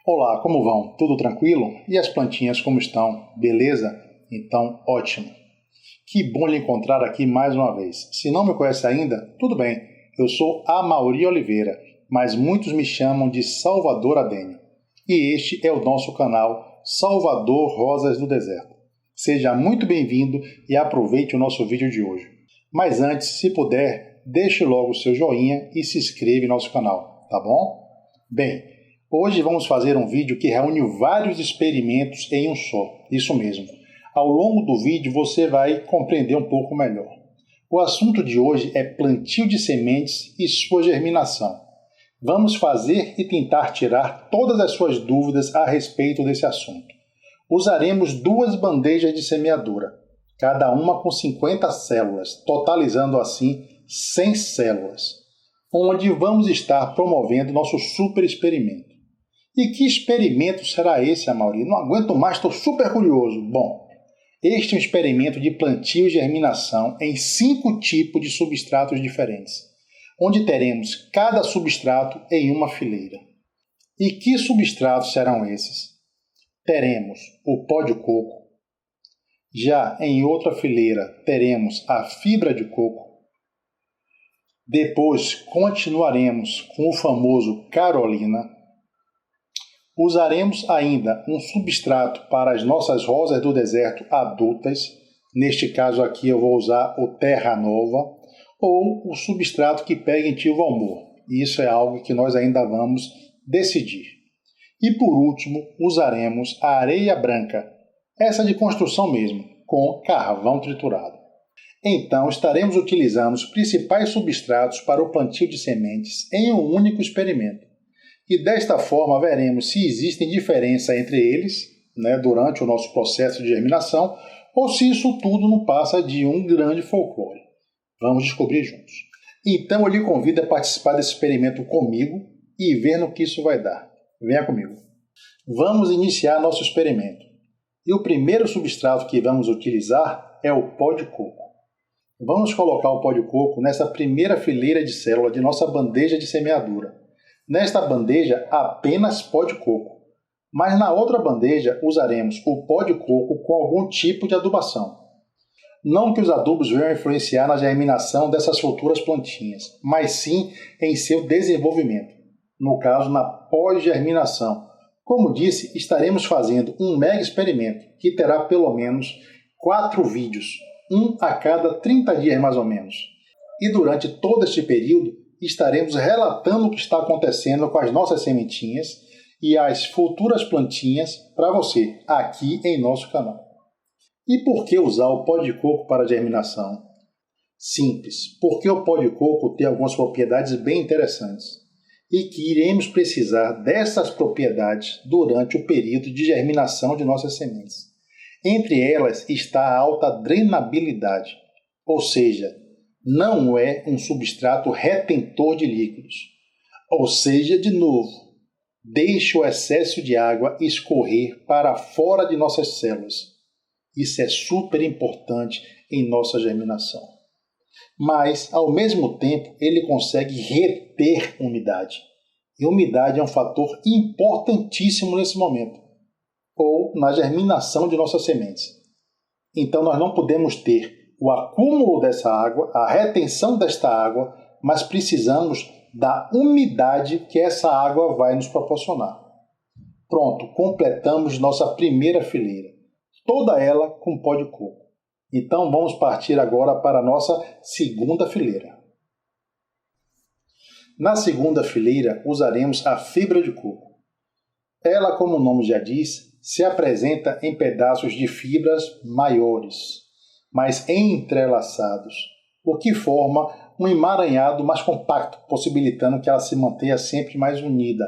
Olá, como vão? Tudo tranquilo? E as plantinhas como estão? Beleza? Então, ótimo. Que bom lhe encontrar aqui mais uma vez. Se não me conhece ainda, tudo bem. Eu sou Amaury Oliveira, mas muitos me chamam de Salvador Adênio. E este é o nosso canal Salvador Rosas do Deserto. Seja muito bem-vindo e aproveite o nosso vídeo de hoje. Mas antes, se puder, deixe logo o seu joinha e se inscreva em nosso canal, tá bom? Bem, hoje vamos fazer um vídeo que reúne vários experimentos em um só. Isso mesmo. Ao longo do vídeo você vai compreender um pouco melhor. O assunto de hoje é plantio de sementes e sua germinação. Vamos fazer e tentar tirar todas as suas dúvidas a respeito desse assunto. Usaremos 2 bandejas de semeadura, cada uma com 50 células, totalizando assim 100 células, onde vamos estar promovendo nosso super experimento. E que experimento será esse, Amaury? Não aguento mais, estou super curioso. Bom, este é um experimento de plantio e germinação em 5 tipos de substratos diferentes, onde teremos cada substrato em uma fileira. E que substratos serão esses? Teremos o pó de coco. Já em outra fileira teremos a fibra de coco. Depois continuaremos com o famoso Carolina. Usaremos ainda um substrato para as nossas rosas do deserto adultas. Neste caso aqui eu vou usar o Terra Nova ou o substrato que pega em tio Valmor. Isso é algo que nós ainda vamos decidir. E por último, usaremos a areia branca, essa de construção mesmo, com carvão triturado. Então, estaremos utilizando os principais substratos para o plantio de sementes em um único experimento. E desta forma veremos se existem diferença entre eles, durante o nosso processo de germinação, ou se isso tudo não passa de um grande folclore. Vamos descobrir juntos. Então eu lhe convido a participar desse experimento comigo e ver no que isso vai dar. Venha comigo. Vamos iniciar nosso experimento. E o primeiro substrato que vamos utilizar é o pó de coco. Vamos colocar o pó de coco nessa primeira fileira de célula de nossa bandeja de semeadura. Nesta bandeja, apenas pó de coco. Mas na outra bandeja, usaremos o pó de coco com algum tipo de adubação. Não que os adubos venham influenciar na germinação dessas futuras plantinhas, mas sim em seu desenvolvimento. No caso, na pós-germinação. Como disse, estaremos fazendo um mega experimento, que terá pelo menos 4 vídeos, um a cada 30 dias mais ou menos. E durante todo este período, estaremos relatando o que está acontecendo com as nossas sementinhas e as futuras plantinhas para você, aqui em nosso canal. E por que usar o pó de coco para a germinação? Simples, porque o pó de coco tem algumas propriedades bem interessantes e que iremos precisar dessas propriedades durante o período de germinação de nossas sementes. Entre elas está a alta drenabilidade, ou seja, não é um substrato retentor de líquidos. Ou seja, de novo, deixe o excesso de água escorrer para fora de nossas células. Isso é super importante em nossa germinação. Mas, ao mesmo tempo, ele consegue reter umidade. E umidade é um fator importantíssimo nesse momento, ou na germinação de nossas sementes. Então, nós não podemos ter o acúmulo dessa água, a retenção desta água, mas precisamos da umidade que essa água vai nos proporcionar. Pronto, completamos nossa primeira fileira, toda ela com pó de coco. Então vamos partir agora para a nossa segunda fileira. Na segunda fileira usaremos a fibra de coco. Ela, como o nome já diz, se apresenta em pedaços de fibras maiores, mas entrelaçados, o que forma um emaranhado mais compacto, possibilitando que ela se mantenha sempre mais unida,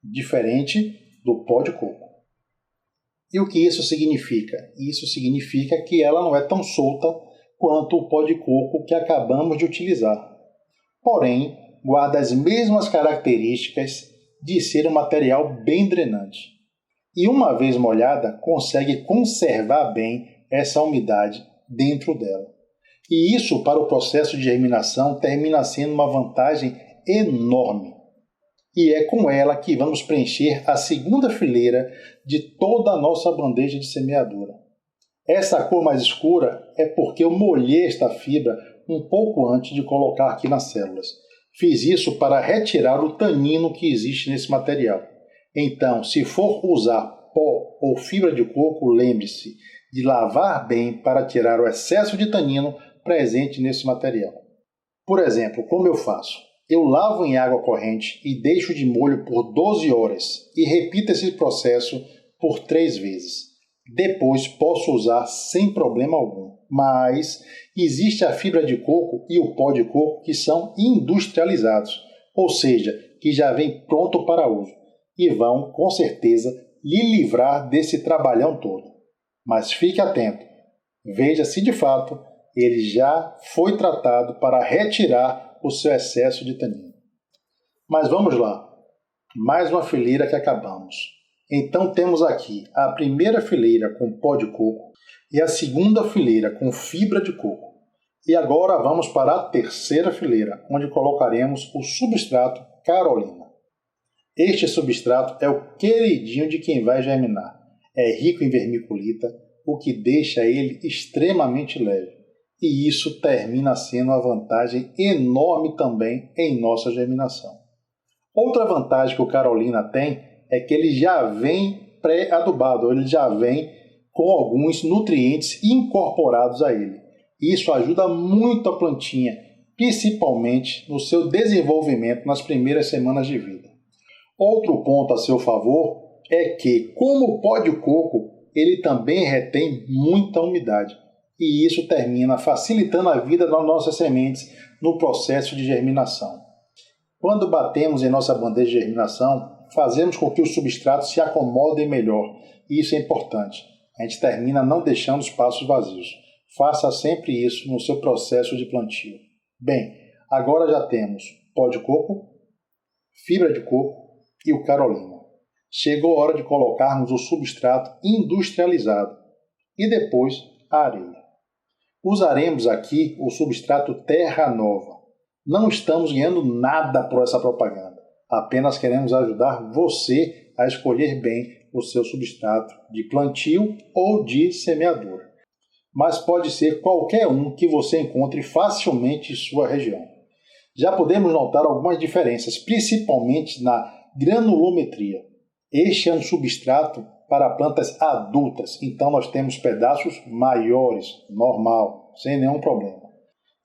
diferente do pó de coco. E o que isso significa? Isso significa que ela não é tão solta quanto o pó de coco que acabamos de utilizar. Porém, guarda as mesmas características de ser um material bem drenante. E uma vez molhada, consegue conservar bem essa umidade dentro dela. E isso, para o processo de germinação, termina sendo uma vantagem enorme. E é com ela que vamos preencher a segunda fileira de toda a nossa bandeja de semeadura. Essa cor mais escura é porque eu molhei esta fibra um pouco antes de colocar aqui nas células. Fiz isso para retirar o tanino que existe nesse material. Então, se for usar pó ou fibra de coco, lembre-se de lavar bem para tirar o excesso de tanino presente nesse material. Por exemplo, como eu faço? Eu lavo em água corrente e deixo de molho por 12 horas e repito esse processo por 3 vezes. Depois posso usar sem problema algum, mas existe a fibra de coco e o pó de coco que são industrializados, ou seja, que já vem pronto para uso e vão, com certeza, lhe livrar desse trabalhão todo. Mas fique atento, veja se de fato ele já foi tratado para retirar o seu excesso de tanino. Mas vamos lá, mais uma fileira que acabamos. Então temos aqui a primeira fileira com pó de coco e a segunda fileira com fibra de coco. E agora vamos para a terceira fileira, onde colocaremos o substrato Carolina. Este substrato é o queridinho de quem vai germinar. É rico em vermiculita, o que deixa ele extremamente leve. E isso termina sendo uma vantagem enorme também em nossa germinação. Outra vantagem que o Carolina tem é que ele já vem pré-adubado, ele já vem com alguns nutrientes incorporados a ele. Isso ajuda muito a plantinha, principalmente no seu desenvolvimento nas primeiras semanas de vida. Outro ponto a seu favor é que, como o pó de coco, ele também retém muita umidade. E isso termina facilitando a vida das nossas sementes no processo de germinação. Quando batemos em nossa bandeja de germinação, fazemos com que os substratos se acomodem melhor. E isso é importante. A gente termina não deixando espaços vazios. Faça sempre isso no seu processo de plantio. Bem, agora já temos pó de coco, fibra de coco e o Carolina. Chegou a hora de colocarmos o substrato industrializado e depois a areia. Usaremos aqui o substrato Terra Nova. Não estamos ganhando nada por essa propaganda. Apenas queremos ajudar você a escolher bem o seu substrato de plantio ou de semeadura. Mas pode ser qualquer um que você encontre facilmente em sua região. Já podemos notar algumas diferenças, principalmente na granulometria. Este é um substrato para plantas adultas, então nós temos pedaços maiores, normal, sem nenhum problema.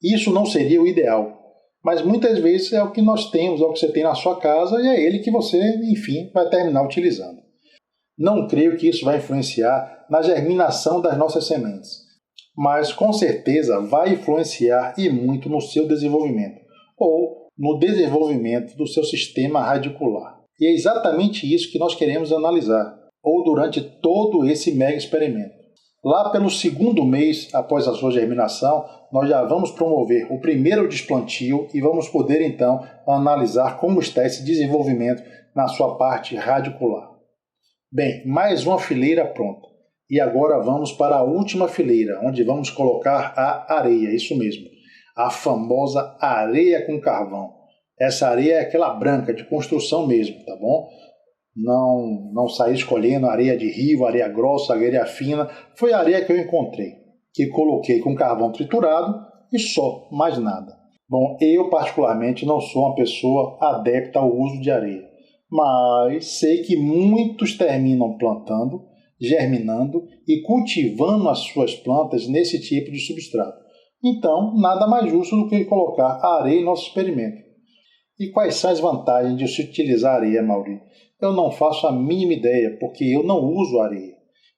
Isso não seria o ideal, mas muitas vezes é o que nós temos, é o que você tem na sua casa e é ele que você, enfim, vai terminar utilizando. Não creio que isso vai influenciar na germinação das nossas sementes, mas com certeza vai influenciar e muito no seu desenvolvimento, ou no desenvolvimento do seu sistema radicular. E é exatamente isso que nós queremos analisar, ou durante todo esse mega experimento. Lá pelo segundo mês após a sua germinação, nós já vamos promover o primeiro desplantio e vamos poder então analisar como está esse desenvolvimento na sua parte radicular. Bem, mais uma fileira pronta. E agora vamos para a última fileira, onde vamos colocar a areia, isso mesmo, a famosa areia com carvão. Essa areia é aquela branca, de construção mesmo, tá bom? Não saí escolhendo areia de rio, areia grossa, areia fina. Foi a areia que eu encontrei, que coloquei com carvão triturado e só, mais nada. Bom, eu particularmente não sou uma pessoa adepta ao uso de areia, mas sei que muitos terminam plantando, germinando e cultivando as suas plantas nesse tipo de substrato. Então, nada mais justo do que colocar a areia em nosso experimento. E quais são as vantagens de se utilizar areia, Mauri? Eu não faço a mínima ideia, porque eu não uso areia.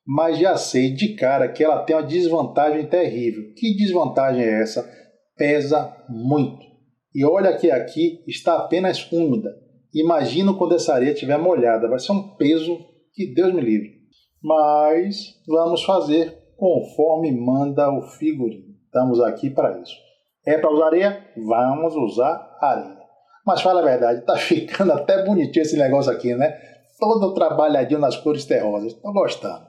Mas já sei de cara que ela tem uma desvantagem terrível. Que desvantagem é essa? Pesa muito. E olha que aqui está apenas úmida. Imagina quando essa areia estiver molhada. Vai ser um peso que Deus me livre. Mas vamos fazer conforme manda o figurino. Estamos aqui para isso. É para usar areia? Vamos usar areia. Mas fala a verdade, tá ficando até bonitinho esse negócio aqui, né? Todo trabalhadinho nas cores terrosas. Tô gostando.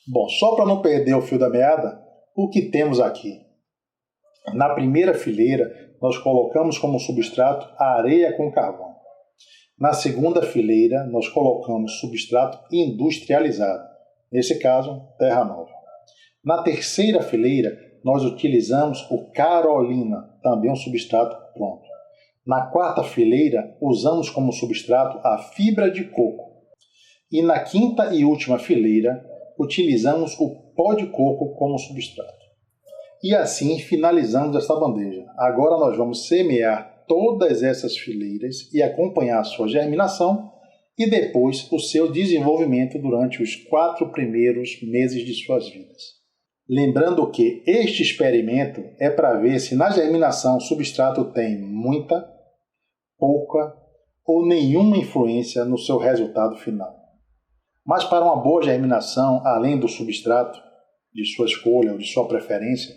Bom, só para não perder o fio da meada, o que temos aqui? Na primeira fileira, nós colocamos como substrato a areia com carvão. Na segunda fileira, nós colocamos substrato industrializado, nesse caso, terra nova. Na terceira fileira, nós utilizamos o Carolina, também um substrato pronto. Na quarta fileira, usamos como substrato a fibra de coco. E na quinta e última fileira, utilizamos o pó de coco como substrato. E assim finalizamos esta bandeja. Agora nós vamos semear todas essas fileiras e acompanhar a sua germinação e depois o seu desenvolvimento durante os 4 primeiros meses de suas vidas. Lembrando que este experimento é para ver se na germinação o substrato tem muita, pouca ou nenhuma influência no seu resultado final. Mas para uma boa germinação, além do substrato, de sua escolha ou de sua preferência,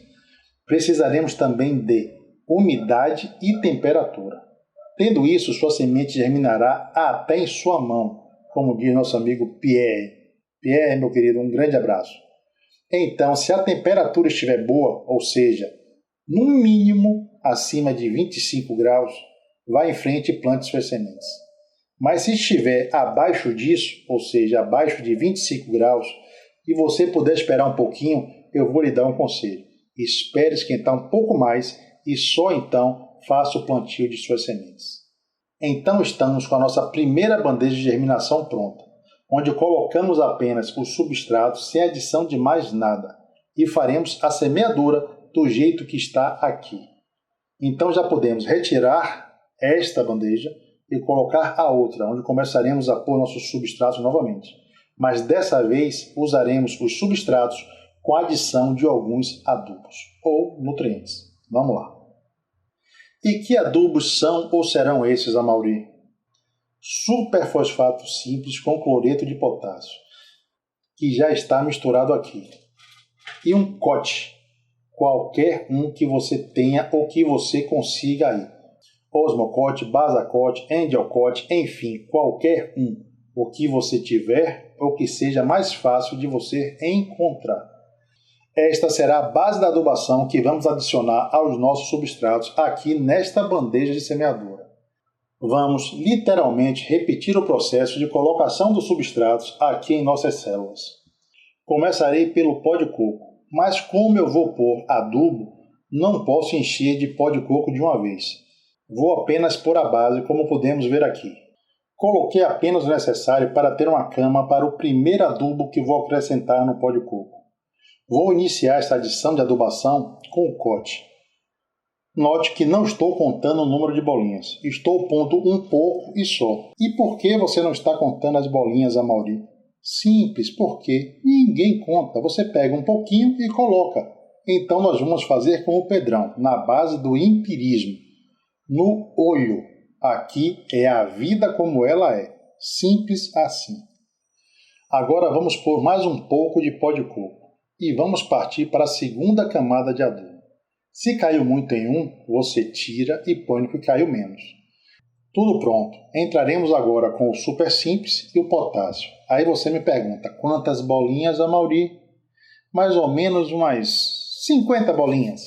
precisaremos também de umidade e temperatura. Tendo isso, sua semente germinará até em sua mão, como diz nosso amigo Pierre. Pierre, meu querido, um grande abraço. Então, se a temperatura estiver boa, ou seja, no mínimo acima de 25 graus, vá em frente e plante suas sementes. Mas se estiver abaixo disso, ou seja, abaixo de 25 graus, e você puder esperar um pouquinho, eu vou lhe dar um conselho. Espere esquentar um pouco mais e só então faça o plantio de suas sementes. Então estamos com a nossa primeira bandeja de germinação pronta, onde colocamos apenas o substrato sem adição de mais nada e faremos a semeadura do jeito que está aqui. Então já podemos retirar esta bandeja e colocar a outra, onde começaremos a pôr nossos substratos novamente. Mas dessa vez usaremos os substratos com a adição de alguns adubos ou nutrientes. Vamos lá. E que adubos são ou serão esses, Amaury? Superfosfato simples com cloreto de potássio, que já está misturado aqui. E um COT, qualquer um que você tenha ou que você consiga aí. Osmocote, Basacote, Endialcote, enfim, qualquer um. O que você tiver ou que seja mais fácil de você encontrar. Esta será a base da adubação que vamos adicionar aos nossos substratos aqui nesta bandeja de semeadura. Vamos literalmente repetir o processo de colocação dos substratos aqui em nossas células. Começarei pelo pó de coco, mas como eu vou pôr adubo, não posso encher de pó de coco de uma vez. Vou apenas pôr a base, como podemos ver aqui. Coloquei apenas o necessário para ter uma cama para o primeiro adubo que vou acrescentar no pó de coco. Vou iniciar esta adição de adubação com o COT. Note que não estou contando o número de bolinhas. Estou pondo um pouco e só. E por que você não está contando as bolinhas, Amaury? Simples, porque ninguém conta. Você pega um pouquinho e coloca. Então nós vamos fazer com o Pedrão, na base do empirismo. No olho. Aqui é a vida como ela é. Simples assim. Agora vamos pôr mais um pouco de pó de coco. E vamos partir para a segunda camada de adubo. Se caiu muito em um, você tira e põe no que caiu menos. Tudo pronto. Entraremos agora com o super simples e o potássio. Aí você me pergunta, quantas bolinhas, Amaury? Mais ou menos umas 50 bolinhas.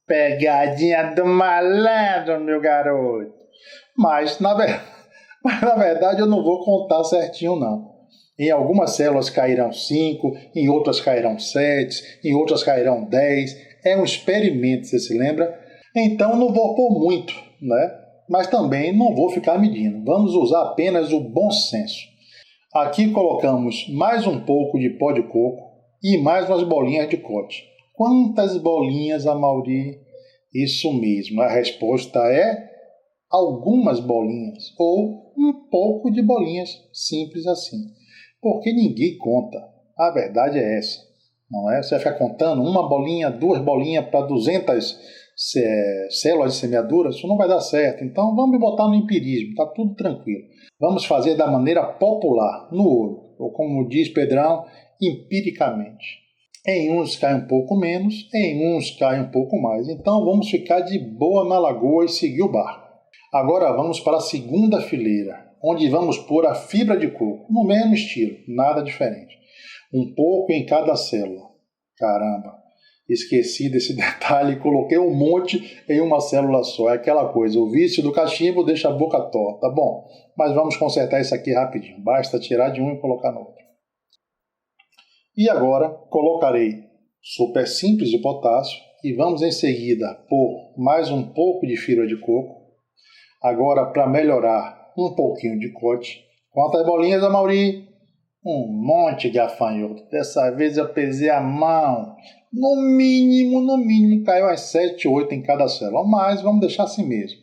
Pegadinha do malandro, meu garoto. Mas na verdade eu não vou contar certinho não. Em algumas células cairão 5, em outras cairão 7, em outras cairão 10. É um experimento, você se lembra? Então não vou pôr muito, né? Mas também não vou ficar medindo. Vamos usar apenas o bom senso. Aqui colocamos mais um pouco de pó de coco e mais umas bolinhas de cote. Quantas bolinhas, Amaury? Isso mesmo, a resposta é algumas bolinhas ou um pouco de bolinhas, simples assim. Porque ninguém conta. A verdade é essa, não é? Você vai ficar contando uma bolinha, 2 bolinhas para 200 células de semeadura, isso não vai dar certo. Então vamos botar no empirismo, está tudo tranquilo. Vamos fazer da maneira popular, no olho, ou como diz Pedrão, empiricamente. Em uns cai um pouco menos, em uns cai um pouco mais. Então vamos ficar de boa na lagoa e seguir o barco. Agora vamos para a segunda fileira, onde vamos pôr a fibra de coco, no mesmo estilo, nada diferente. Um pouco em cada célula. Caramba! Esqueci desse detalhe e coloquei um monte em uma célula só. É aquela coisa, o vício do cachimbo deixa a boca torta. Bom, mas vamos consertar isso aqui rapidinho. Basta tirar de um e colocar no outro. E agora colocarei super simples de potássio e vamos em seguida pôr mais um pouco de fibra de coco. Agora, para melhorar, um pouquinho de cote. Quantas bolinhas, Amaury? Um monte de gafanhoto. Dessa vez eu pesei a mão. No mínimo, caiu umas 7, 8 em cada célula. Mas vamos deixar assim mesmo.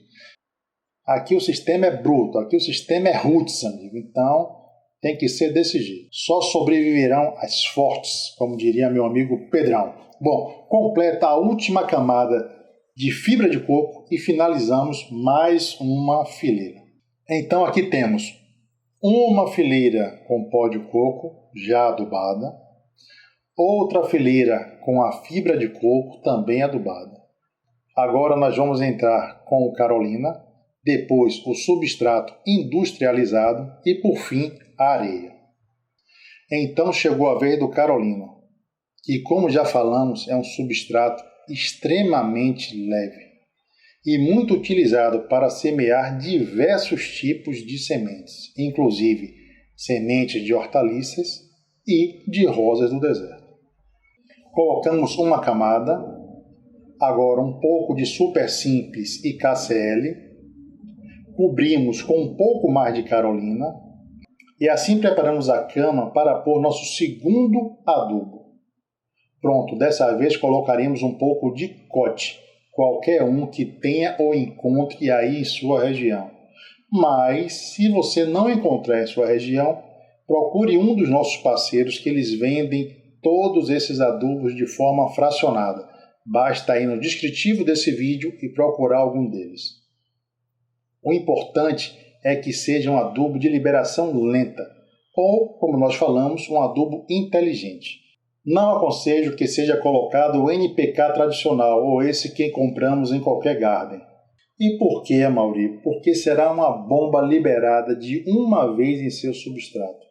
Aqui o sistema é bruto, aqui o sistema é roots, amigo. Então, tem que ser desse jeito. Só sobreviverão as fortes, como diria meu amigo Pedrão. Bom, completa a última camada de fibra de coco e finalizamos mais uma fileira. Então aqui temos uma fileira com pó de coco já adubada, outra fileira com a fibra de coco também adubada. Agora nós vamos entrar com o Carolina, depois o substrato industrializado e por fim a areia. Então chegou a vez do Carolina, que como já falamos é um substrato extremamente leve e muito utilizado para semear diversos tipos de sementes, inclusive sementes de hortaliças e de rosas do deserto. Colocamos uma camada, agora um pouco de super simples e KCl, cobrimos com um pouco mais de Carolina e assim preparamos a cama para pôr nosso segundo adubo. Pronto, dessa vez colocaremos um pouco de cote, qualquer um que tenha ou encontre aí em sua região. Mas, se você não encontrar em sua região, procure um dos nossos parceiros que eles vendem todos esses adubos de forma fracionada. Basta ir no descritivo desse vídeo e procurar algum deles. O importante é que seja um adubo de liberação lenta, ou, como nós falamos, um adubo inteligente. Não aconselho que seja colocado o NPK tradicional ou esse que compramos em qualquer garden. E por que, Amaury? Porque será uma bomba liberada de uma vez em seu substrato.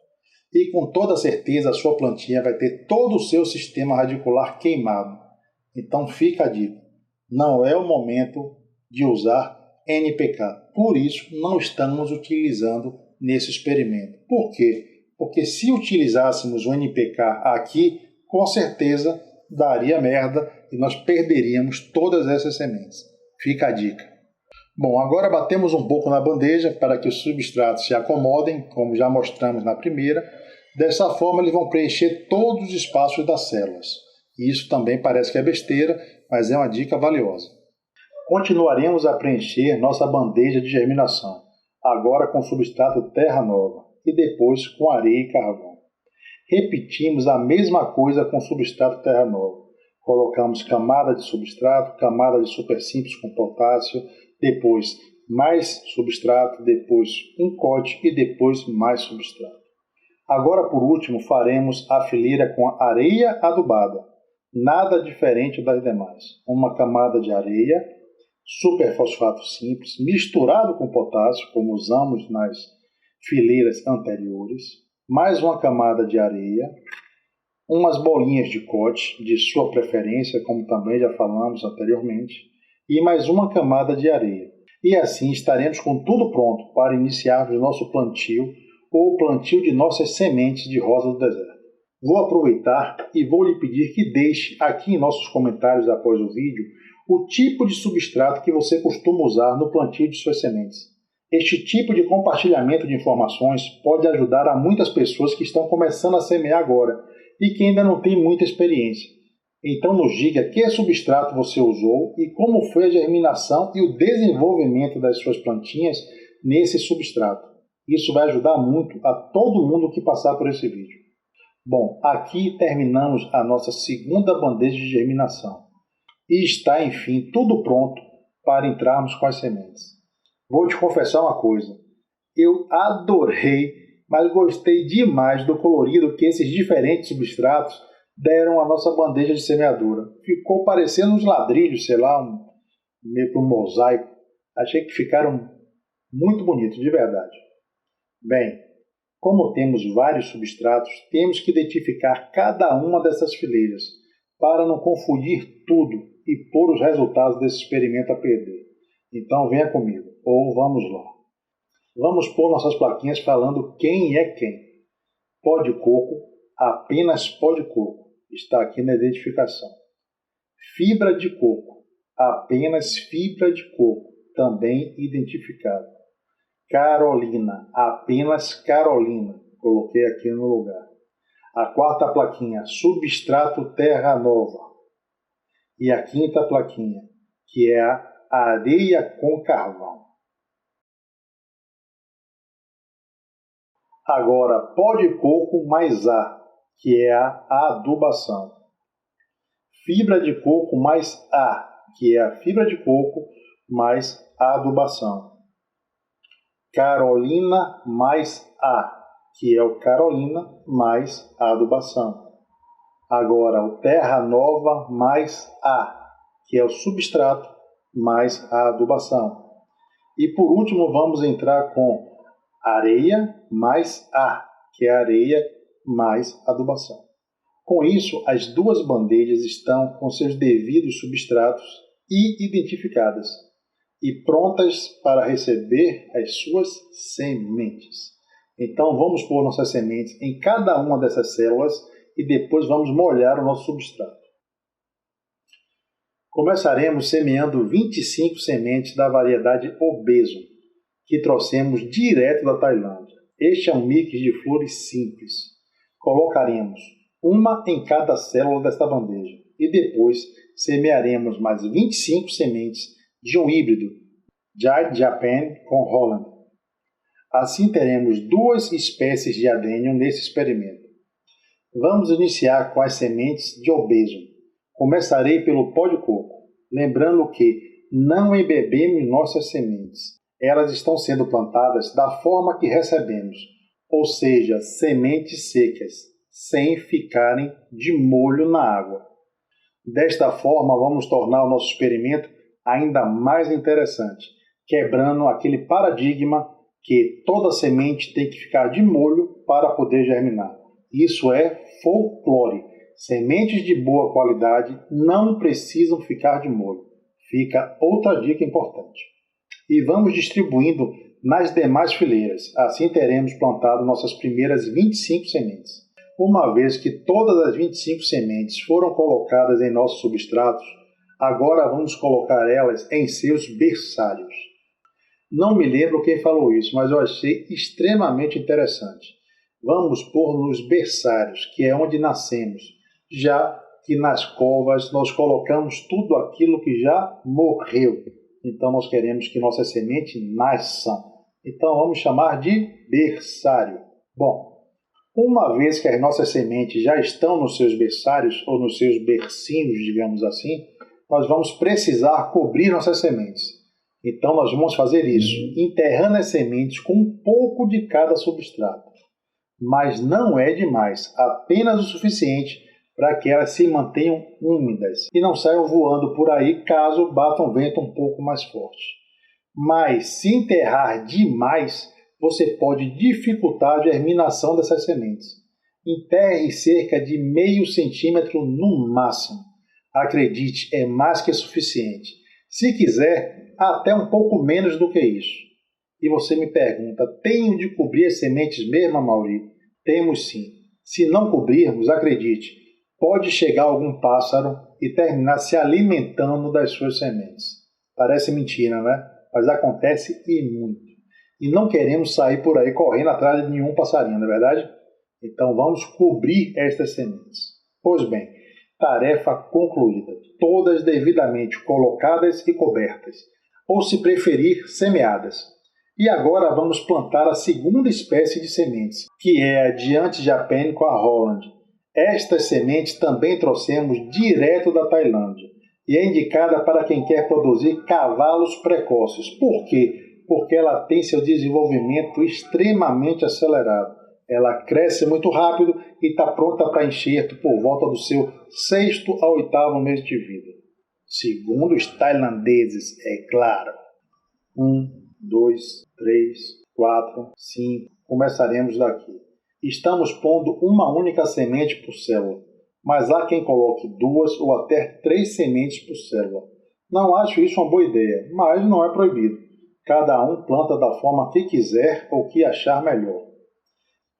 E com toda certeza a sua plantinha vai ter todo o seu sistema radicular queimado. Então fica a dica, não é o momento de usar NPK. Por isso não estamos utilizando nesse experimento. Por quê? Porque se utilizássemos o NPK aqui, com certeza daria merda e nós perderíamos todas essas sementes. Fica a dica. Bom, agora batemos um pouco na bandeja para que os substratos se acomodem, como já mostramos na primeira. Dessa forma eles vão preencher todos os espaços das células. Isso também parece que é besteira, mas é uma dica valiosa. Continuaremos a preencher nossa bandeja de germinação, agora com substrato terra nova e depois com areia e carvão. Repetimos a mesma coisa com substrato terra nova. Colocamos camada de substrato, camada de super simples com potássio, depois mais substrato, depois um cote e depois mais substrato. Agora, por último, faremos a fileira com areia adubada. Nada diferente das demais. Uma camada de areia, superfosfato simples, misturado com potássio, como usamos nas fileiras anteriores, mais uma camada de areia, umas bolinhas de cote, de sua preferência, como também já falamos anteriormente, e mais uma camada de areia. E assim estaremos com tudo pronto para iniciarmos nosso plantio ou o plantio de nossas sementes de rosa do deserto. Vou aproveitar e vou lhe pedir que deixe aqui em nossos comentários após o vídeo o tipo de substrato que você costuma usar no plantio de suas sementes. Este tipo de compartilhamento de informações pode ajudar a muitas pessoas que estão começando a semear agora e que ainda não têm muita experiência. Então nos diga que substrato você usou e como foi a germinação e o desenvolvimento das suas plantinhas nesse substrato. Isso vai ajudar muito a todo mundo que passar por esse vídeo. Bom, aqui terminamos a nossa segunda bandeja de germinação. E está, enfim, tudo pronto para entrarmos com as sementes. Vou te confessar uma coisa, eu adorei, mas gostei demais do colorido que esses diferentes substratos deram à nossa bandeja de semeadura. Ficou parecendo uns ladrilhos, sei lá, meio que um mosaico. Achei que ficaram muito bonitos, de verdade. Bem, como temos vários substratos, temos que identificar cada uma dessas fileiras, para não confundir tudo e pôr os resultados desse experimento a perder. Então venha comigo, ou vamos lá. Vamos pôr nossas plaquinhas falando quem é quem. Pó de coco, apenas pó de coco, está aqui na identificação. Fibra de coco, apenas fibra de coco, também identificado. Carolina, apenas Carolina, coloquei aqui no lugar. A quarta plaquinha, substrato terra nova. E a quinta plaquinha, que é a areia com carvão. Agora, pó de coco mais A, que é a adubação. Fibra de coco mais A, que é a fibra de coco mais a adubação. Carolina mais A, que é o Carolina mais a adubação. Agora, o terra nova mais A, que é o substrato mais a adubação. E por último, vamos entrar com areia mais A, que é areia mais adubação. Com isso, as duas bandejas estão com seus devidos substratos e identificadas e prontas para receber as suas sementes. Então, vamos pôr nossas sementes em cada uma dessas células e depois vamos molhar o nosso substrato. Começaremos semeando 25 sementes da variedade obeso, que trouxemos direto da Tailândia. Este é um mix de flores simples. Colocaremos uma em cada célula desta bandeja e depois semearemos mais 25 sementes de um híbrido Jade Japan com Holland. Assim teremos duas espécies de adênio nesse experimento. Vamos iniciar com as sementes de obeso. Começarei pelo pó de coco, lembrando que não embebemos nossas sementes. Elas estão sendo plantadas da forma que recebemos, ou seja, sementes secas, sem ficarem de molho na água. Desta forma, vamos tornar o nosso experimento ainda mais interessante, quebrando aquele paradigma que toda semente tem que ficar de molho para poder germinar. Isso é folclore. Sementes de boa qualidade não precisam ficar de molho. Fica outra dica importante. E vamos distribuindo nas demais fileiras. Assim teremos plantado nossas primeiras 25 sementes. Uma vez que todas as 25 sementes foram colocadas em nossos substratos, agora vamos colocar elas em seus berçários. Não me lembro quem falou isso, mas eu achei extremamente interessante. Vamos pôr nos berçários, que é onde nascemos, já que nas covas nós colocamos tudo aquilo que já morreu. Então nós queremos que nossa semente nasça. Então vamos chamar de berçário. Bom, uma vez que as nossas sementes já estão nos seus berçários, ou nos seus bercinhos, digamos assim, nós vamos precisar cobrir nossas sementes. Então nós vamos fazer isso, enterrando as sementes com um pouco de cada substrato. Mas não é demais, apenas o suficiente para que elas se mantenham úmidas e não saiam voando por aí caso bata um vento um pouco mais forte. Mas se enterrar demais, você pode dificultar a germinação dessas sementes. Enterre cerca de meio centímetro no máximo. Acredite, é mais que suficiente. Se quiser, até um pouco menos do que isso. E você me pergunta, tenho de cobrir as sementes mesmo, Amaury? Temos sim. Se não cobrirmos, acredite, pode chegar algum pássaro e terminar se alimentando das suas sementes. Parece mentira, né? Mas acontece e muito. E não queremos sair por aí correndo atrás de nenhum passarinho, não é verdade? Então vamos cobrir estas sementes. Pois bem, tarefa concluída. Todas devidamente colocadas e cobertas, ou se preferir, semeadas. E agora vamos plantar a segunda espécie de sementes, que é a Jade Japan com a Holland. Estas sementes também trouxemos direto da Tailândia e é indicada para quem quer produzir cavalos precoces. Por quê? Porque ela tem seu desenvolvimento extremamente acelerado. Ela cresce muito rápido e está pronta para enxerto por volta do seu 6º a 8º mês de vida. Segundo os tailandeses, é claro. 1, 2, 3, 4, 5. Começaremos daqui. Estamos pondo uma única semente por célula. mas há quem coloque 2 ou até 3 sementes por célula. Não acho isso uma boa ideia, mas não é proibido. Cada um planta da forma que quiser ou que achar melhor.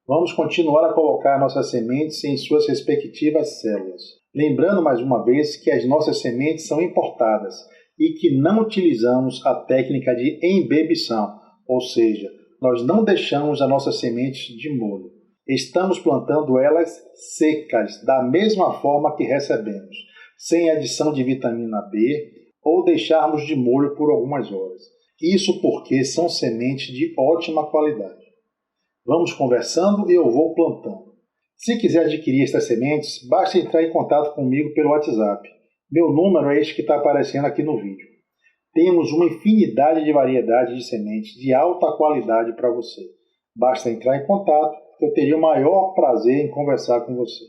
Vamos continuar a colocar nossas sementes em suas respectivas células. Lembrando mais uma vez que as nossas sementes são importadas e que não utilizamos a técnica de embebição, ou seja, nós não deixamos as nossas sementes de molho. Estamos plantando elas secas, da mesma forma que recebemos, sem adição de vitamina B ou deixarmos de molho por algumas horas. Isso porque são sementes de ótima qualidade. Vamos conversando e eu vou plantando. Se quiser adquirir estas sementes, basta entrar em contato comigo pelo WhatsApp. Meu número é este que está aparecendo aqui no vídeo. Temos uma infinidade de variedades de sementes de alta qualidade para você. Basta entrar em contato, que eu teria o maior prazer em conversar com você.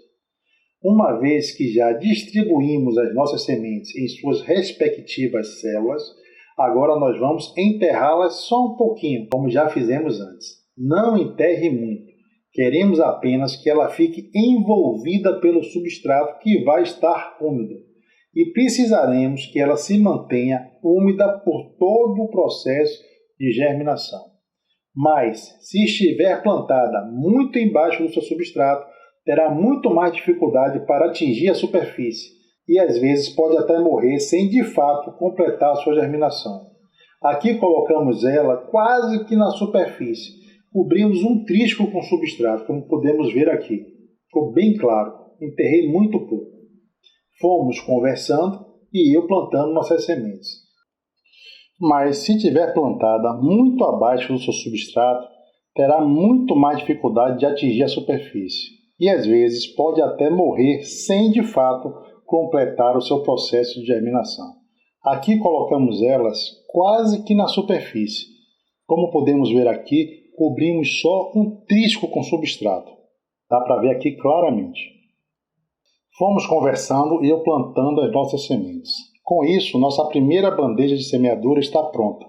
Uma vez que já distribuímos as nossas sementes em suas respectivas células, agora nós vamos enterrá-las só um pouquinho, como já fizemos antes. Não enterre muito. Queremos apenas que ela fique envolvida pelo substrato que vai estar úmido. E precisaremos que ela se mantenha úmida por todo o processo de germinação. Mas, se estiver plantada muito embaixo do seu substrato, terá muito mais dificuldade para atingir a superfície e às vezes pode até morrer sem de fato completar a sua germinação. Aqui colocamos ela quase que na superfície. Cobrimos um trisco com substrato, como podemos ver aqui. Ficou bem claro, enterrei muito pouco. Fomos conversando e eu plantando nossas sementes. Mas se tiver plantada muito abaixo do seu substrato, terá muito mais dificuldade de atingir a superfície e às vezes pode até morrer sem de fato completar o seu processo de germinação. Aqui colocamos elas quase que na superfície. Como podemos ver aqui, cobrimos só um trisco com substrato. Dá para ver aqui claramente. Fomos conversando e eu plantando as nossas sementes. Com isso, nossa primeira bandeja de semeadura está pronta.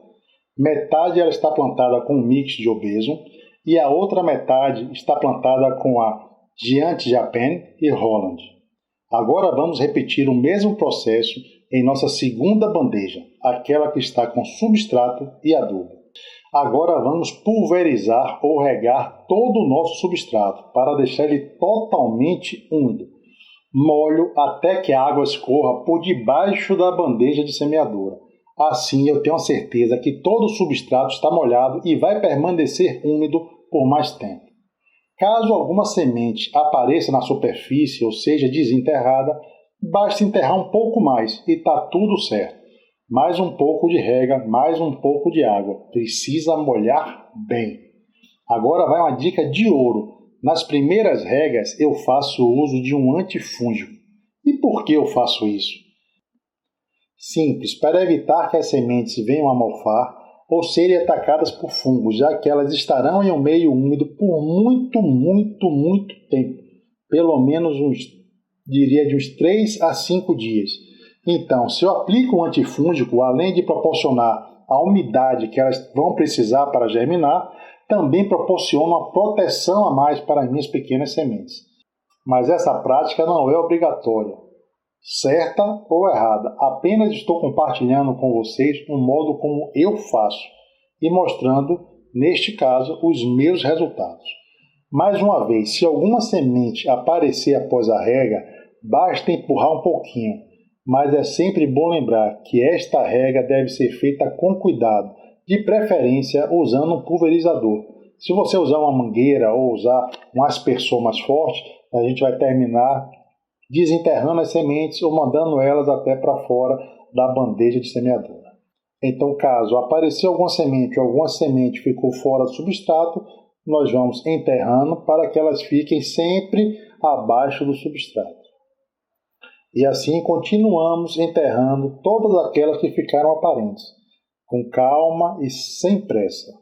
Metade ela está plantada com um mix de obeso e a outra metade está plantada com a Giant Japan e Holland. Agora vamos repetir o mesmo processo em nossa segunda bandeja, aquela que está com substrato e adubo. Agora vamos pulverizar ou regar todo o nosso substrato para deixar ele totalmente úmido. Molho até que a água escorra por debaixo da bandeja de semeadura. Assim eu tenho a certeza que todo o substrato está molhado e vai permanecer úmido por mais tempo. Caso alguma semente apareça na superfície ou seja desenterrada, basta enterrar um pouco mais e está tudo certo. Mais um pouco de rega, mais um pouco de água. Precisa molhar bem. Agora vai uma dica de ouro. Nas primeiras regas eu faço uso de um antifúngico. E por que eu faço isso? Simples, para evitar que as sementes venham a mofar ou serem atacadas por fungos, já que elas estarão em um meio úmido por muito tempo. Pelo menos de uns 3 a 5 dias. Então, se eu aplico um antifúngico, além de proporcionar a umidade que elas vão precisar para germinar, também proporciona uma proteção a mais para as minhas pequenas sementes. Mas essa prática não é obrigatória, certa ou errada. Apenas estou compartilhando com vocês um modo como eu faço e mostrando, neste caso, os meus resultados. Mais uma vez, se alguma semente aparecer após a rega, basta empurrar um pouquinho, mas é sempre bom lembrar que esta rega deve ser feita com cuidado, de preferência usando um pulverizador. Se você usar uma mangueira ou usar um aspersor mais forte, a gente vai terminar desenterrando as sementes ou mandando elas até para fora da bandeja de semeadura. Então, caso aparecer alguma semente ficou fora do substrato, nós vamos enterrando para que elas fiquem sempre abaixo do substrato. E assim continuamos enterrando todas aquelas que ficaram aparentes, com calma e sem pressa.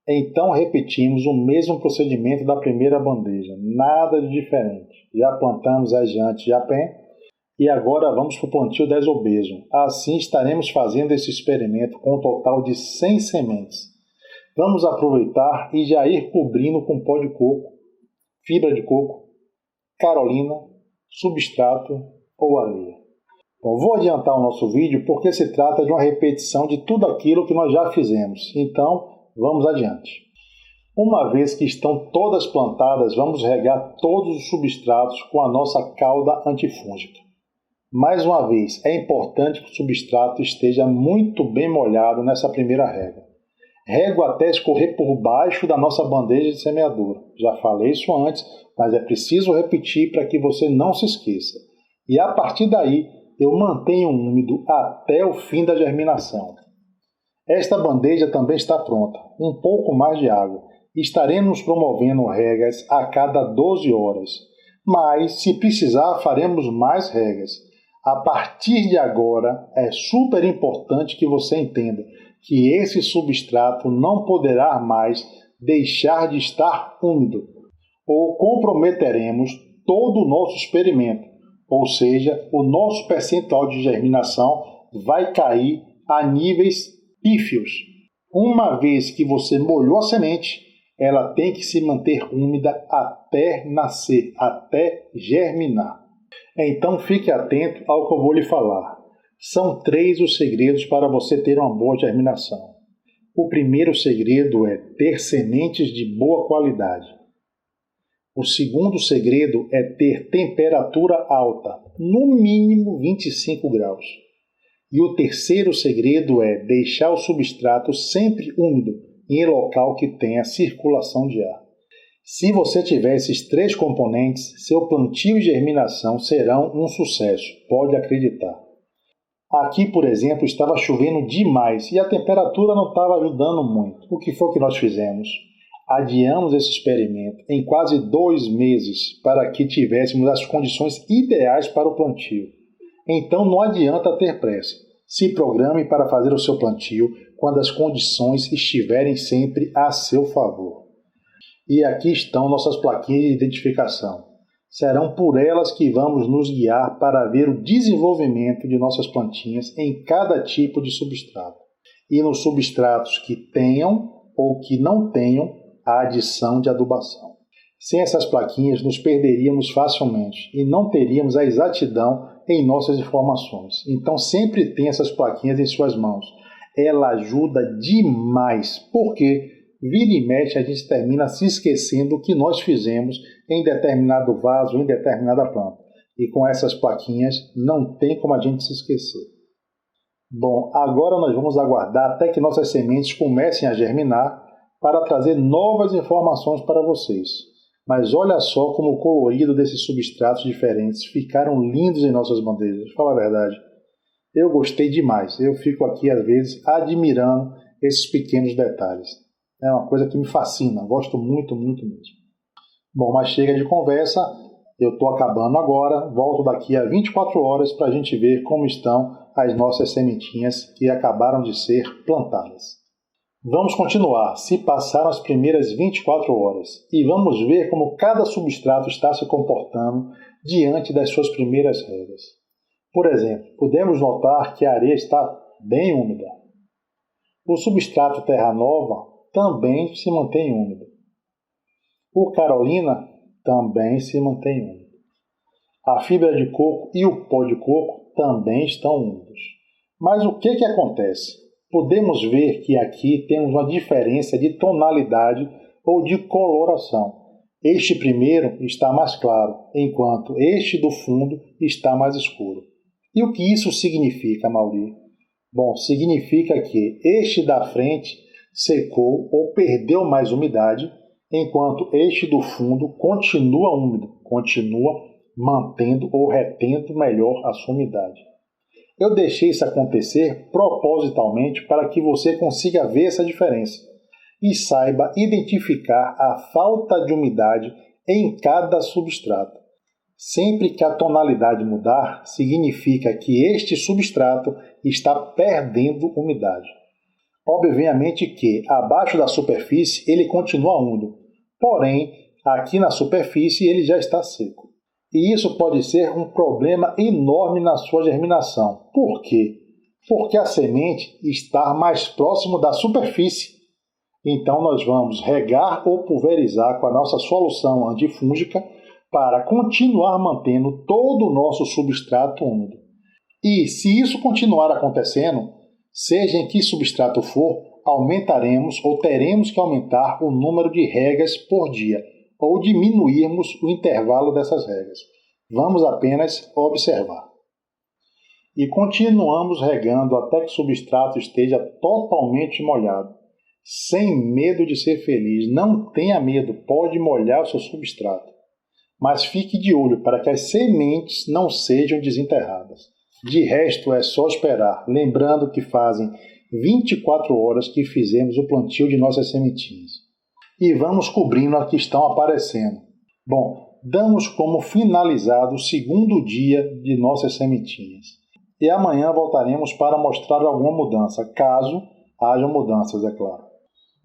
Então repetimos o mesmo procedimento da primeira bandeja, nada de diferente. Já plantamos as Giant Japan e agora vamos para o plantio das obeso. Assim estaremos fazendo esse experimento com um total de 100 sementes. Vamos aproveitar e já ir cobrindo com pó de coco, fibra de coco, Carolina, substrato ou areia. Bom, vou adiantar o nosso vídeo porque se trata de uma repetição de tudo aquilo que nós já fizemos. Então, vamos adiante. Uma vez que estão todas plantadas, vamos regar todos os substratos com a nossa cauda antifúngica. Mais uma vez, é importante que o substrato esteja muito bem molhado nessa primeira rega. Rego até escorrer por baixo da nossa bandeja de semeadura. Já falei isso antes, mas é preciso repetir para que você não se esqueça. E a partir daí, eu mantenho úmido até o fim da germinação. Esta bandeja também está pronta, um pouco mais de água. Estaremos promovendo regas a cada 12 horas, mas se precisar faremos mais regas. A partir de agora, é super importante que você entenda que esse substrato não poderá mais deixar de estar úmido, ou comprometeremos todo o nosso experimento, ou seja, o nosso percentual de germinação vai cair a níveis pífios. Uma vez que você molhou a semente, ela tem que se manter úmida até nascer, até germinar. Então fique atento ao que eu vou lhe falar. São 3 os segredos para você ter uma boa germinação. O primeiro segredo é ter sementes de boa qualidade. O segundo segredo é ter temperatura alta, no mínimo 25 graus. E o terceiro segredo é deixar o substrato sempre úmido, em local que tenha circulação de ar. Se você tiver esses 3 componentes, seu plantio e germinação serão um sucesso, pode acreditar. Aqui, por exemplo, estava chovendo demais e a temperatura não estava ajudando muito. O que foi que nós fizemos? Adiamos esse experimento em quase 2 meses para que tivéssemos as condições ideais para o plantio. Então não adianta ter pressa. Se programe para fazer o seu plantio quando as condições estiverem sempre a seu favor. E aqui estão nossas plaquinhas de identificação. Serão por elas que vamos nos guiar para ver o desenvolvimento de nossas plantinhas em cada tipo de substrato. E nos substratos que tenham ou que não tenham a adição de adubação. Sem essas plaquinhas, nos perderíamos facilmente e não teríamos a exatidão em nossas informações. Então, sempre tenha essas plaquinhas em suas mãos. Ela ajuda demais, porque vira e mexe a gente termina se esquecendo o que nós fizemos em determinado vaso, em determinada planta. E com essas plaquinhas não tem como a gente se esquecer. Bom, agora nós vamos aguardar até que nossas sementes comecem a germinar para trazer novas informações para vocês. Mas olha só como o colorido desses substratos diferentes ficaram lindos em nossas bandejas. Fala a verdade, eu gostei demais. Eu fico aqui às vezes admirando esses pequenos detalhes. É uma coisa que me fascina, gosto muito, muito mesmo. Bom, mas chega de conversa, eu estou acabando agora, volto daqui a 24 horas para a gente ver como estão as nossas sementinhas que acabaram de ser plantadas. Vamos continuar, se passaram as primeiras 24 horas, e vamos ver como cada substrato está se comportando diante das suas primeiras regas. Por exemplo, podemos notar que a areia está bem úmida. O substrato Terra Nova também se mantém úmido. O Carolina também se mantém úmido. A fibra de coco e o pó de coco também estão úmidos. Mas o que acontece? Podemos ver que aqui temos uma diferença de tonalidade ou de coloração. Este primeiro está mais claro, enquanto este do fundo está mais escuro. E o que isso significa, Mauri? Bom, significa que este da frente secou ou perdeu mais umidade, enquanto este do fundo continua úmido, continua mantendo ou retendo melhor a sua umidade. Eu deixei isso acontecer propositalmente para que você consiga ver essa diferença e saiba identificar a falta de umidade em cada substrato. Sempre que a tonalidade mudar, significa que este substrato está perdendo umidade. Obviamente que, abaixo da superfície, ele continua úmido, porém, aqui na superfície ele já está seco. E isso pode ser um problema enorme na sua germinação. Por quê? Porque a semente está mais próximo da superfície. Então nós vamos regar ou pulverizar com a nossa solução antifúngica para continuar mantendo todo o nosso substrato úmido. E, se isso continuar acontecendo, seja em que substrato for, aumentaremos ou teremos que aumentar o número de regas por dia, ou diminuirmos o intervalo dessas regas. Vamos apenas observar. E continuamos regando até que o substrato esteja totalmente molhado. Sem medo de ser feliz, não tenha medo, pode molhar o seu substrato. Mas fique de olho para que as sementes não sejam desenterradas. De resto é só esperar, lembrando que fazem 24 horas que fizemos o plantio de nossas sementinhas. E vamos cobrindo as que estão aparecendo. Bom, damos como finalizado o segundo dia de nossas sementinhas. E amanhã voltaremos para mostrar alguma mudança, caso haja mudanças, é claro.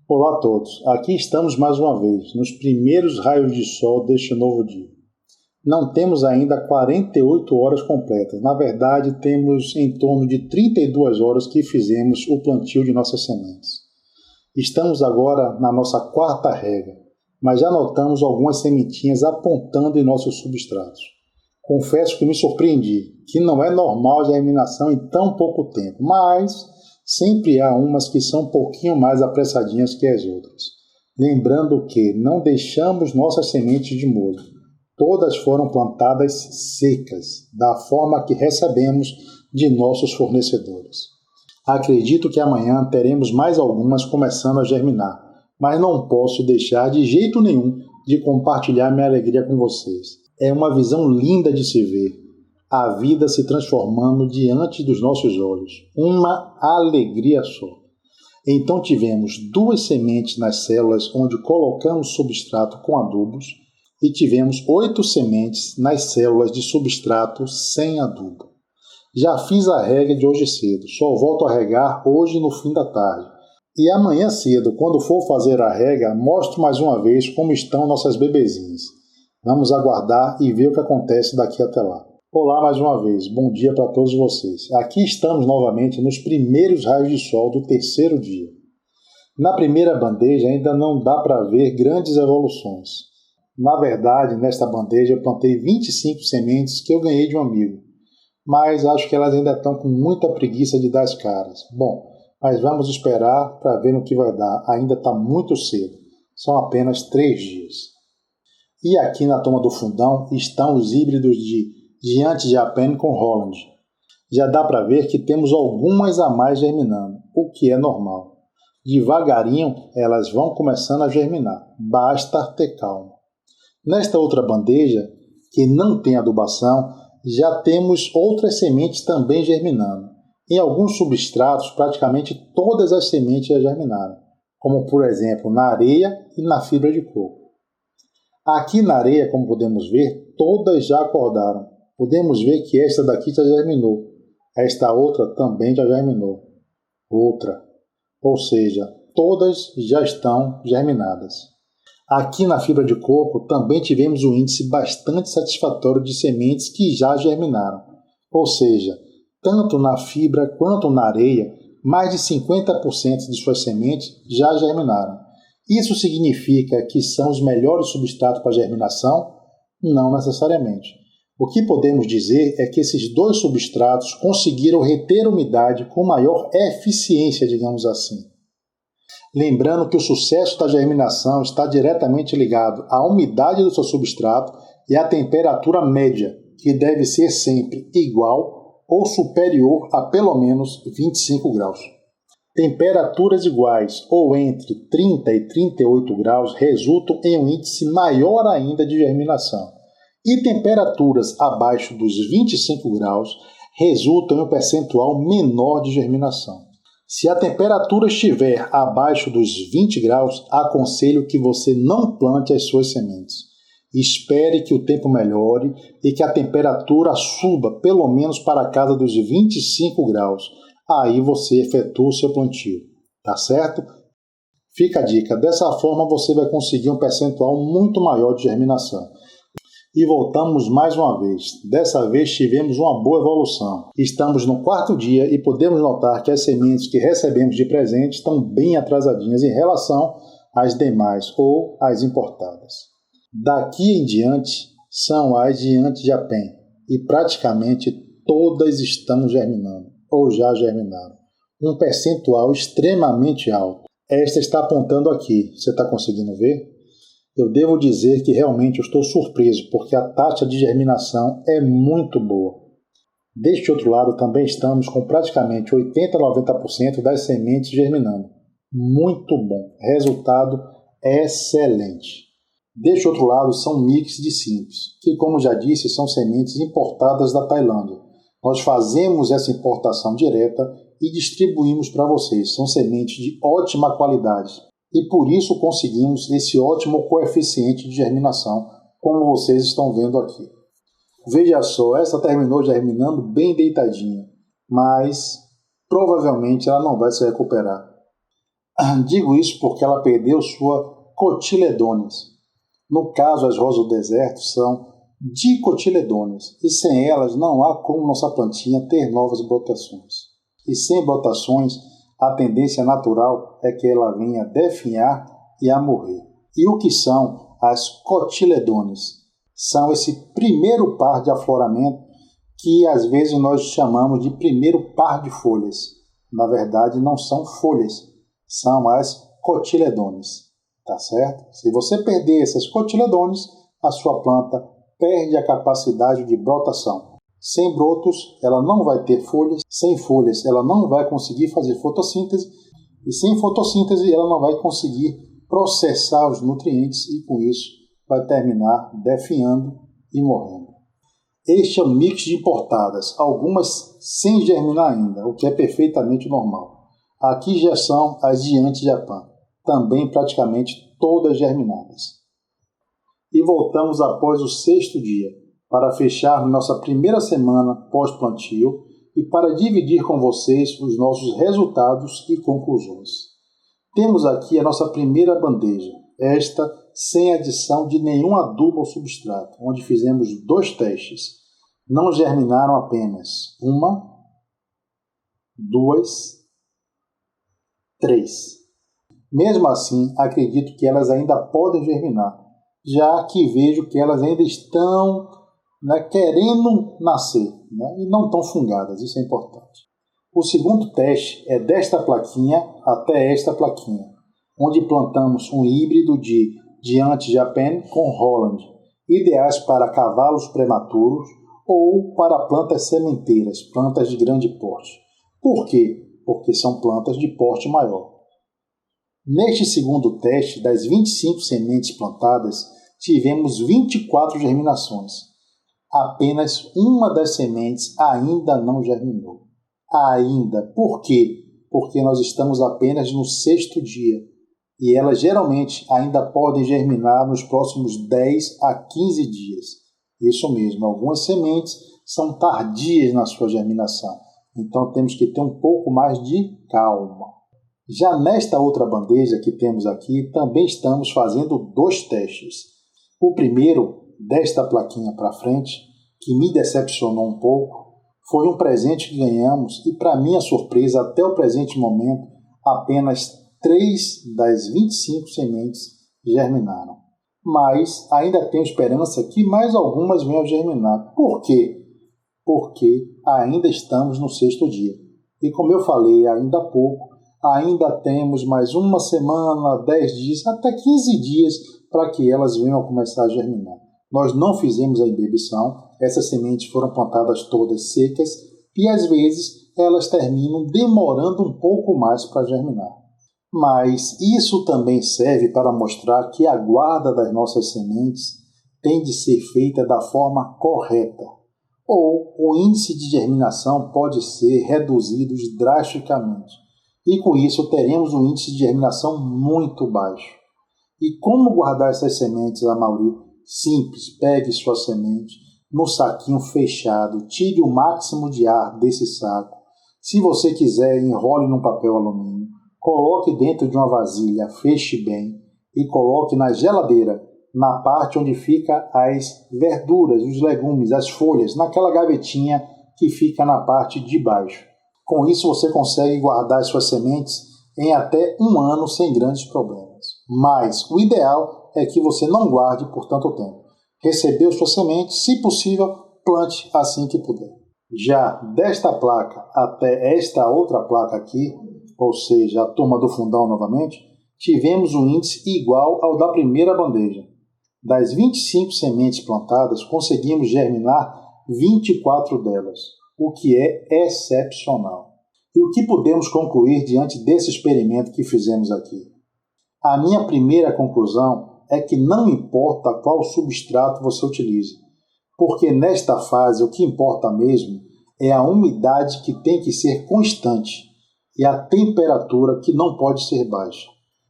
Olá a todos, aqui estamos mais uma vez, nos primeiros raios de sol deste novo dia. Não temos ainda 48 horas completas, na verdade temos em torno de 32 horas que fizemos o plantio de nossas sementes. Estamos agora na nossa quarta rega, mas já notamos algumas sementinhas apontando em nossos substratos. Confesso que me surpreendi, que não é normal a germinação em tão pouco tempo, mas sempre há umas que são um pouquinho mais apressadinhas que as outras. Lembrando que não deixamos nossas sementes de molho. Todas foram plantadas secas, da forma que recebemos de nossos fornecedores. Acredito que amanhã teremos mais algumas começando a germinar, mas não posso deixar de jeito nenhum de compartilhar minha alegria com vocês. É uma visão linda de se ver. A vida se transformando diante dos nossos olhos. Uma alegria só. Então tivemos 2 sementes nas células onde colocamos substrato com adubos e tivemos 8 sementes nas células de substrato sem adubo. Já fiz a rega de hoje cedo, só volto a regar hoje no fim da tarde. E amanhã cedo, quando for fazer a rega, mostro mais uma vez como estão nossas bebezinhas. Vamos aguardar e ver o que acontece daqui até lá. Olá mais uma vez, bom dia para todos vocês. Aqui estamos novamente nos primeiros raios de sol do terceiro dia. Na primeira bandeja ainda não dá para ver grandes evoluções. Na verdade, nesta bandeja eu plantei 25 sementes que eu ganhei de um amigo, mas acho que elas ainda estão com muita preguiça de dar as caras. Bom, mas vamos esperar para ver no que vai dar, ainda está muito cedo, são apenas 3 dias. E aqui na toma do fundão estão os híbridos de Giant Japan com Holland. Já dá para ver que temos algumas a mais germinando, o que é normal. Devagarinho elas vão começando a germinar, basta ter calma. Nesta outra bandeja, que não tem adubação, já temos outras sementes também germinando. Em alguns substratos, praticamente todas as sementes já germinaram, como por exemplo na areia e na fibra de coco. Aqui na areia, como podemos ver, todas já acordaram. Podemos ver que esta daqui já germinou. Esta outra também já germinou. Outra. Ou seja, todas já estão germinadas. Aqui na fibra de coco também tivemos um índice bastante satisfatório de sementes que já germinaram. Ou seja, tanto na fibra quanto na areia, mais de 50% de suas sementes já germinaram. Isso significa que são os melhores substratos para germinação? Não necessariamente. O que podemos dizer é que esses 2 substratos conseguiram reter umidade com maior eficiência, digamos assim. Lembrando que o sucesso da germinação está diretamente ligado à umidade do seu substrato e à temperatura média, que deve ser sempre igual ou superior a pelo menos 25 graus. Temperaturas iguais ou entre 30 e 38 graus resultam em um índice maior ainda de germinação. E temperaturas abaixo dos 25 graus resultam em um percentual menor de germinação. Se a temperatura estiver abaixo dos 20 graus, aconselho que você não plante as suas sementes. Espere que o tempo melhore e que a temperatura suba pelo menos para a casa dos 25 graus. Aí você efetua o seu plantio, tá certo? Fica a dica, dessa forma você vai conseguir um percentual muito maior de germinação. E voltamos mais uma vez. Dessa vez tivemos uma boa evolução. Estamos no 4º dia e podemos notar que as sementes que recebemos de presente estão bem atrasadinhas em relação às demais ou às importadas. Daqui em diante, são as de Antijapan, e praticamente todas estão germinando, ou já germinaram. Um percentual extremamente alto. Esta está apontando aqui, você está conseguindo ver? Eu devo dizer que realmente eu estou surpreso, porque a taxa de germinação é muito boa. Deste outro lado também estamos com praticamente 80 a 90% das sementes germinando. Muito bom, resultado excelente. Deste outro lado são mix de simples, que como já disse são sementes importadas da Tailândia. Nós fazemos essa importação direta e distribuímos para vocês. São sementes de ótima qualidade e por isso conseguimos esse ótimo coeficiente de germinação, como vocês estão vendo aqui. Veja só, essa terminou germinando bem deitadinha, mas provavelmente ela não vai se recuperar. Digo isso porque ela perdeu sua cotiledôneas. No caso, as rosas do deserto são dicotiledôneas, e sem elas não há como nossa plantinha ter novas brotações. E sem brotações, a tendência natural é que ela venha a definhar e a morrer. E o que são as cotiledôneas? São esse primeiro par de afloramento que às vezes nós chamamos de primeiro par de folhas. Na verdade, não são folhas, são as cotiledôneas. Tá certo? Se você perder essas cotiledôneas, a sua planta perde a capacidade de brotação. Sem brotos, ela não vai ter folhas. Sem folhas, ela não vai conseguir fazer fotossíntese. E sem fotossíntese, ela não vai conseguir processar os nutrientes e, com isso, vai terminar definhando e morrendo. Este é um mix de importadas, algumas sem germinar ainda, o que é perfeitamente normal. Aqui já são as de Antijapan, também praticamente todas germinadas. E voltamos após o 6º dia, para fechar nossa primeira semana pós-plantio e para dividir com vocês os nossos resultados e conclusões. Temos aqui a nossa primeira bandeja, esta sem adição de nenhum adubo ao substrato, onde fizemos 2 testes. Não germinaram apenas 1, 2, 3. Mesmo assim, acredito que elas ainda podem germinar, já que vejo que elas ainda estão querendo nascer, e não estão fungadas, isso é importante. O segundo teste é desta plaquinha até esta plaquinha, onde plantamos um híbrido de Antijapan com Holland, ideais para cavalos prematuros ou para plantas sementeiras, plantas de grande porte. Por quê? Porque são plantas de porte maior. Neste segundo teste, das 25 sementes plantadas, tivemos 24 germinações. Apenas uma das sementes ainda não germinou. Ainda. Por quê? Porque nós estamos apenas no 6º dia. E elas geralmente ainda podem germinar nos próximos 10 a 15 dias. Isso mesmo, algumas sementes são tardias na sua germinação. Então temos que ter um pouco mais de calma. Já nesta outra bandeja que temos aqui, também estamos fazendo 2 testes. O primeiro, desta plaquinha para frente, que me decepcionou um pouco, foi um presente que ganhamos e, para minha surpresa, até o presente momento, apenas 3 das 25 sementes germinaram. Mas ainda tenho esperança que mais algumas venham a germinar. Por quê? Porque ainda estamos no 6º dia. E como eu falei ainda há pouco, ainda temos mais uma semana, 10 dias, até 15 dias para que elas venham a começar a germinar. Nós não fizemos a imbibição, essas sementes foram plantadas todas secas e às vezes elas terminam demorando um pouco mais para germinar. Mas isso também serve para mostrar que a guarda das nossas sementes tem de ser feita da forma correta, ou o índice de germinação pode ser reduzido drasticamente, e com isso teremos um índice de germinação muito baixo. E como guardar essas sementes, Amaury? Simples, pegue sua semente no saquinho fechado, tire o máximo de ar desse saco. Se você quiser, enrole num papel alumínio, coloque dentro de uma vasilha, feche bem e coloque na geladeira, na parte onde fica as verduras, os legumes, as folhas, naquela gavetinha que fica na parte de baixo. Com isso você consegue guardar as suas sementes em até 1 ano sem grandes problemas. Mas o ideal é que você não guarde por tanto tempo. Recebeu sua semente, se possível, plante assim que puder. Já desta placa até esta outra placa aqui, ou seja, a turma do fundão novamente, tivemos um índice igual ao da primeira bandeja. Das 25 sementes plantadas, conseguimos germinar 24 delas, o que é excepcional. E o que podemos concluir diante desse experimento que fizemos aqui? A minha primeira conclusão é que não importa qual substrato você utilize, porque nesta fase o que importa mesmo é a umidade que tem que ser constante e a temperatura que não pode ser baixa.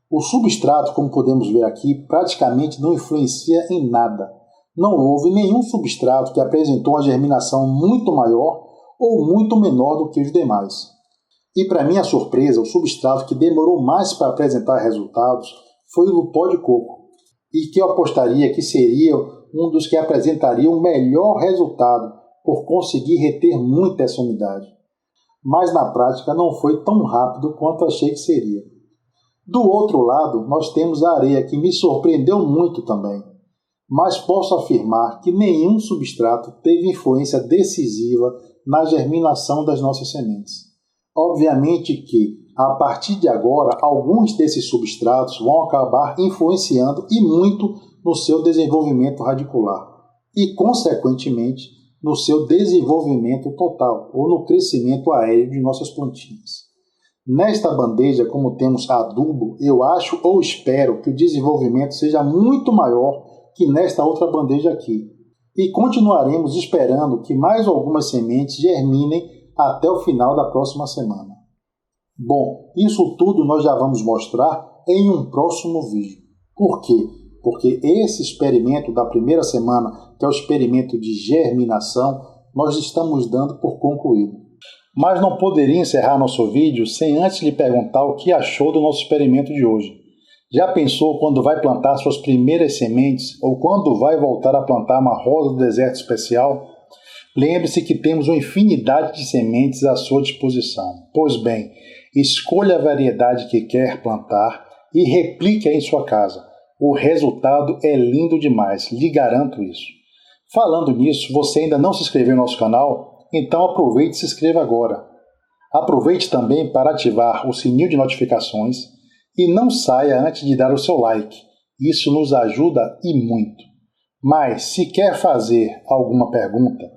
O substrato, como podemos ver aqui, praticamente não influencia em nada. Não houve nenhum substrato que apresentou uma germinação muito maior ou muito menor do que os demais. E para minha surpresa, o substrato que demorou mais para apresentar resultados foi o do pó de coco, e que eu apostaria que seria um dos que apresentaria o melhor resultado por conseguir reter muita essa umidade. Mas na prática não foi tão rápido quanto achei que seria. Do outro lado, nós temos a areia, que me surpreendeu muito também, mas posso afirmar que nenhum substrato teve influência decisiva na germinação das nossas sementes. Obviamente que, a partir de agora, alguns desses substratos vão acabar influenciando e muito no seu desenvolvimento radicular e, consequentemente, no seu desenvolvimento total ou no crescimento aéreo de nossas plantinhas. Nesta bandeja, como temos adubo, eu acho ou espero que o desenvolvimento seja muito maior que nesta outra bandeja aqui. E continuaremos esperando que mais algumas sementes germinem até o final da próxima semana. Bom, isso tudo nós já vamos mostrar em um próximo vídeo. Por quê? Porque esse experimento da primeira semana, que é o experimento de germinação, nós estamos dando por concluído. Mas não poderia encerrar nosso vídeo sem antes lhe perguntar o que achou do nosso experimento de hoje. Já pensou quando vai plantar suas primeiras sementes ou quando vai voltar a plantar uma rosa do deserto especial? Lembre-se que temos uma infinidade de sementes à sua disposição. Pois bem, escolha a variedade que quer plantar e replique-a em sua casa. O resultado é lindo demais, lhe garanto isso. Falando nisso, você ainda não se inscreveu no nosso canal? Então aproveite e se inscreva agora. Aproveite também para ativar o sininho de notificações e não saia antes de dar o seu like. Isso nos ajuda e muito. Mas se quer fazer alguma pergunta,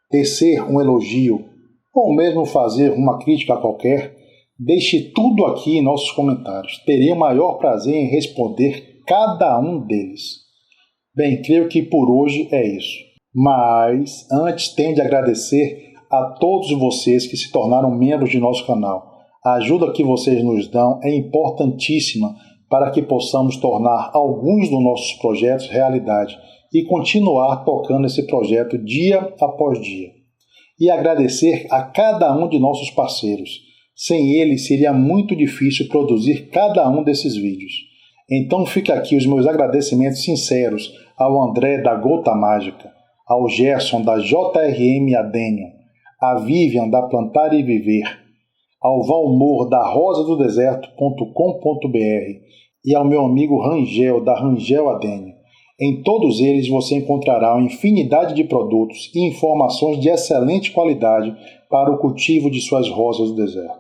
tecer um elogio ou mesmo fazer uma crítica qualquer, deixe tudo aqui em nossos comentários. Terei o maior prazer em responder cada um deles. Bem, creio que por hoje é isso. Mas antes tenho de agradecer a todos vocês que se tornaram membros de nosso canal. A ajuda que vocês nos dão é importantíssima para que possamos tornar alguns dos nossos projetos realidade e continuar tocando esse projeto dia após dia. E agradecer a cada um de nossos parceiros. Sem eles seria muito difícil produzir cada um desses vídeos. Então fica aqui os meus agradecimentos sinceros ao André da Gota Mágica, ao Gerson da JRM Adênio, a Vivian da Plantar e Viver, ao Valmor da rosadodeserto.com.br e ao meu amigo Rangel da Rangel Adênio. Em todos eles você encontrará uma infinidade de produtos e informações de excelente qualidade para o cultivo de suas rosas do deserto.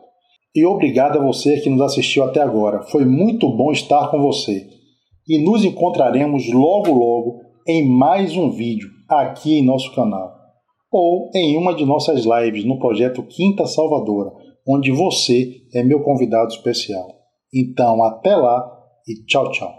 E obrigado a você que nos assistiu até agora. Foi muito bom estar com você. E nos encontraremos logo em mais um vídeo aqui em nosso canal. Ou em uma de nossas lives no projeto Quinta Salvadora, onde você é meu convidado especial. Então até lá e tchau, tchau.